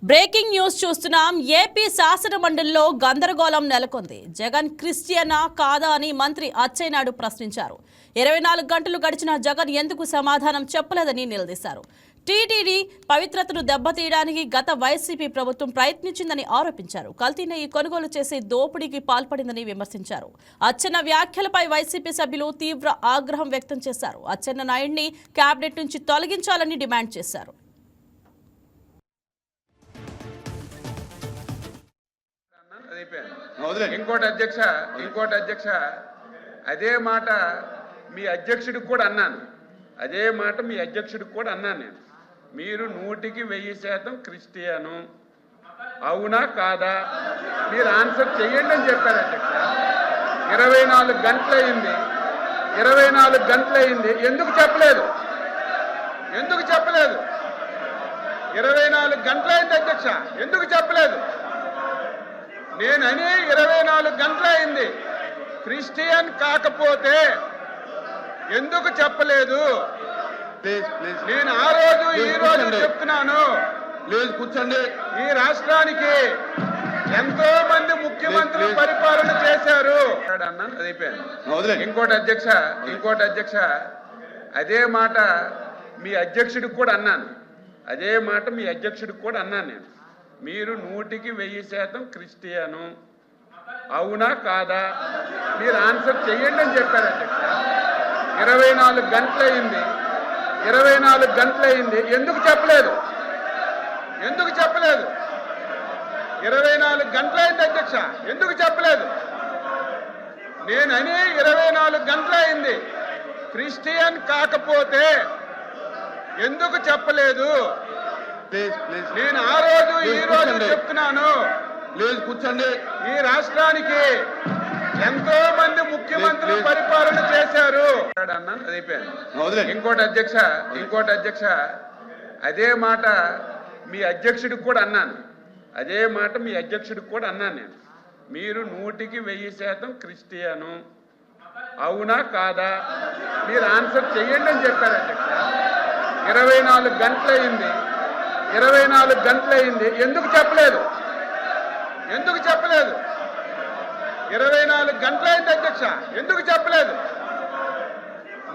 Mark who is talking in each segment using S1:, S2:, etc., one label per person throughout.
S1: Breaking news చూస్తున్నాం. AP శాసన మండలిలో గందరగోళం నెలకొంది. జగన్ క్రిస్టియనా కాదా అని మంత్రి అచ్చెన్నాయుడు ప్రశ్నించారు. 24 గంటలు గడిచిన జగన్ ఎందుకు సమాధానం చెప్పలేదని నిలదీశారు. టీటీడీ పవిత్రతను దెబ్బతీయడానికి గత వైసీపీ ప్రభుత్వం ప్రయత్నించిందని ఆరోపించారు. కల్తీ నెయ్యి కొనుగోలు చేసి దోపిడీకి పాల్పడిందని విమర్శించారు. అచ్చెన్న వ్యాఖ్యలపై వైసీపీ సభ్యులు తీవ్ర ఆగ్రహం వ్యక్తం చేశారు. అచ్చెన్నాయుడిని కేబినెట్ నుంచి తొలగించాలని డిమాండ్ చేశారు.
S2: ఇంకోటి అధ్యక్ష అదే మాట మీ అధ్యక్షుడికి కూడా అన్నాను. నేను మీరు 100% క్రిస్టియను అవునా కాదా మీరు ఆన్సర్ చేయండి అని చెప్పారు అధ్యక్ష. 24 గంటలైంది. ఎందుకు చెప్పలేదు? 24 గంటలైంది అధ్యక్ష, ఎందుకు చెప్పలేదు? నేనని 24 గంటలైంది. క్రిస్టియన్ కాకపోతే ఎందుకు చెప్పలేదు? నేను ఆ రోజు ఈ రోజు చెప్తున్నాను.
S3: కూర్చోండి.
S2: ఈ రాష్ట్రానికి ఎంతో మంది ముఖ్యమంత్రులు పరిపాలన చేశారు. ఇంకోటి అధ్యక్ష అదే మాట మీ అధ్యక్షుడికి కూడా అన్నాను. నేను మీరు 100% క్రిస్టియను అవునా కాదా మీరు ఆన్సర్ చేయండి అని చెప్పారు అధ్యక్ష. 24 గంటలైంది. ఎందుకు చెప్పలేదు? 24 గంటలైంది అధ్యక్ష, ఎందుకు చెప్పలేదు? నేనని 24 గంటలైంది. క్రిస్టియన్ కాకపోతే ఎందుకు చెప్పలేదు? నేను ఆ రోజు ఈ రోజు చెప్తున్నాను.
S3: కూర్చోండి.
S2: ఈ రాష్ట్రానికి ఎంతో మంది ముఖ్యమంత్రులు పరిపాలన చేశారు. ఇంకోటి అధ్యక్ష అదే మాట మీ అధ్యక్షుడికి కూడా అన్నాను. నేను మీరు 100% క్రిస్టియను అవునా కాదా మీరు ఆన్సర్ చేయండి అని చెప్పారు అధ్యక్ష. 24 గంటలైంది. ఎందుకు చెప్పలేదు? 24 గంటలైంది అధ్యక్ష, ఎందుకు చెప్పలేదు?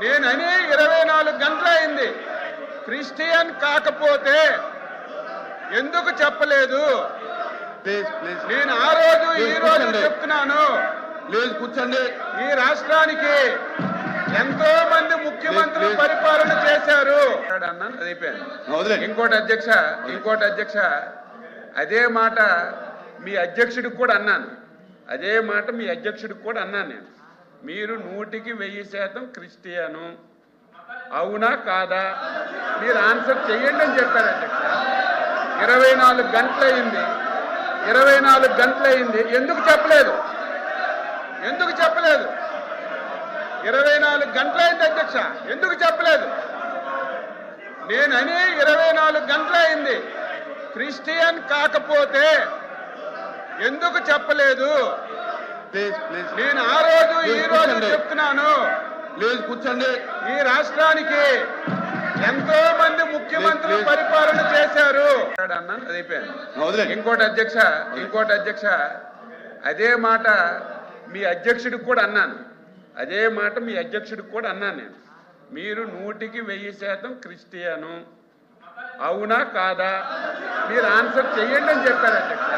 S2: నేనని 24 గంటలైంది. క్రిస్టియన్ కాకపోతే ఎందుకు చెప్పలేదు? నేను ఆ రోజు ఈ రోజు చెప్తున్నాను.
S3: కూర్చోండి.
S2: ఈ రాష్ట్రానికి ఎంతో మంది ముఖ్యమంత్రులు పరిపాలన చేశారు. ఇంకోటి అధ్యక్ష అదే మాట మీ అధ్యక్షుడికి కూడా అన్నాను. నేను మీరు 100% క్రిస్టియను అవునా కాదా మీరు ఆన్సర్ చేయండి అని చెప్పారు అధ్యక్ష. 24 గంటలైంది. ఎందుకు చెప్పలేదు? 24 గంటలైంది అధ్యక్ష, ఎందుకు చెప్పలేదు? నేనని 24 గంటలైంది. క్రిస్టియన్ కాకపోతే ఎందుకు చెప్పలేదు? నేను ఆ రోజు ఈ రోజు చెప్తున్నాను.
S3: కూర్చోండి.
S2: ఈ రాష్ట్రానికి ఎంతో మంది ముఖ్యమంత్రులు పరిపాలన చేశారు. ఇంకోటి అధ్యక్ష అదే మాట మీ అధ్యక్షుడికి కూడా అన్నాను. నేను మీరు 100% క్రిస్టియను అవునా కాదా మీరు ఆన్సర్ చేయండి అని చెప్పారు అధ్యక్ష.